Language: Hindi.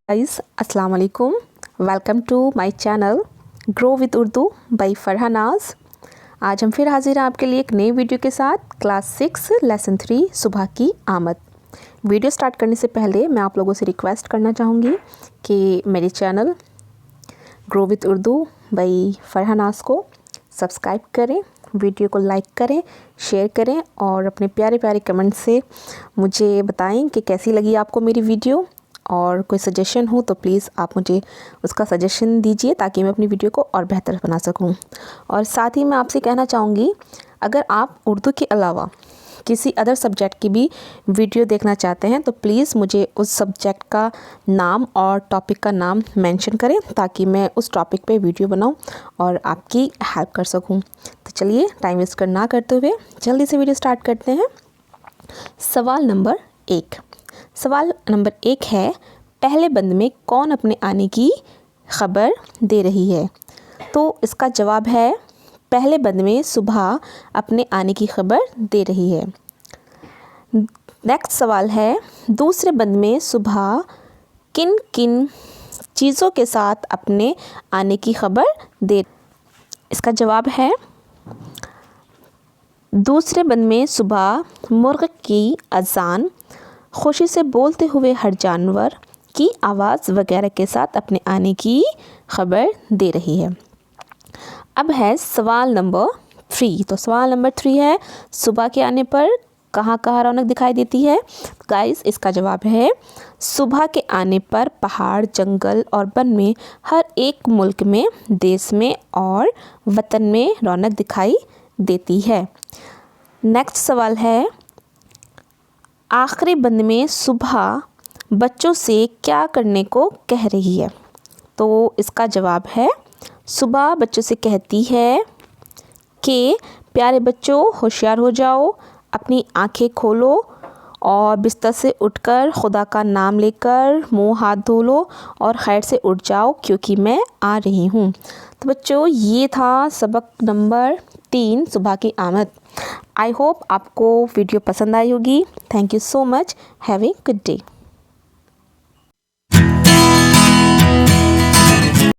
गाइस अस्सलाम वालेकुम, welcome to my channel grow with Urdu by Farah Naaz. आज हम फिर हाजिर हैं आपके लिए एक नई वीडियो के साथ। क्लास 6 लेसन 3 सुबह की आमद। वीडियो स्टार्ट करने से पहले मैं आप लोगों से रिक्वेस्ट करना चाहूँगी कि मेरे channel grow with Urdu by Farah Naaz को सब्सक्राइब करें, वीडियो को लाइक करें, शेयर करें और अपने प्यारे प्यारे कमेंट से मुझे बताएं कि कैसी लगी आपको मेरी वीडियो। और कोई सजेशन हो तो प्लीज़ आप मुझे उसका सजेशन दीजिए ताकि मैं अपनी वीडियो को और बेहतर बना सकूं। और साथ ही मैं आपसे कहना चाहूँगी, अगर आप उर्दू के अलावा किसी अदर सब्जेक्ट की भी वीडियो देखना चाहते हैं तो प्लीज़ मुझे उस सब्जेक्ट का नाम और टॉपिक का नाम मेंशन करें ताकि मैं उस टॉपिक पे वीडियो बनाऊं और आपकी हेल्प कर सकूं। तो चलिए टाइम वेस्ट ना करते हुए जल्दी से वीडियो स्टार्ट करते हैं। सवाल नंबर 1। सवाल नंबर 1 है, पहले बंद में कौन अपने आने की खबर दे रही है? तो इसका जवाब है, पहले बंद में सुबह अपने आने की खबर दे रही है। नेक्स्ट सवाल है, दूसरे बंद में सुबह किन किन चीज़ों के साथ अपने आने की खबर दे। इसका जवाब है, दूसरे बंद में सुबह मुर्ग की अजान, खुशी से बोलते हुए हर जानवर की आवाज़ वगैरह के साथ अपने आने की खबर दे रही है। अब है सवाल नंबर 3। तो सवाल नंबर 3 है, सुबह के आने पर कहाँ कहाँ रौनक दिखाई देती है? गाइस, इसका जवाब है, सुबह के आने पर पहाड़, जंगल और वन में हर एक मुल्क में, देश में और वतन में रौनक दिखाई देती है। नेक्स्ट सवाल है, आखिरी बंद में सुबह बच्चों से क्या करने को कह रही है? तो इसका जवाब है, सुबह बच्चों से कहती है कि प्यारे बच्चों, होशियार हो जाओ, अपनी आंखें खोलो और बिस्तर से उठकर खुदा का नाम लेकर मुंह हाथ धो लो और खैर से उठ जाओ क्योंकि मैं आ रही हूँ। तो बच्चों, ये था सबक नंबर 3 सुबह की आमद। आई होप आपको वीडियो पसंद आई होगी। Thank you so much. Have a good day.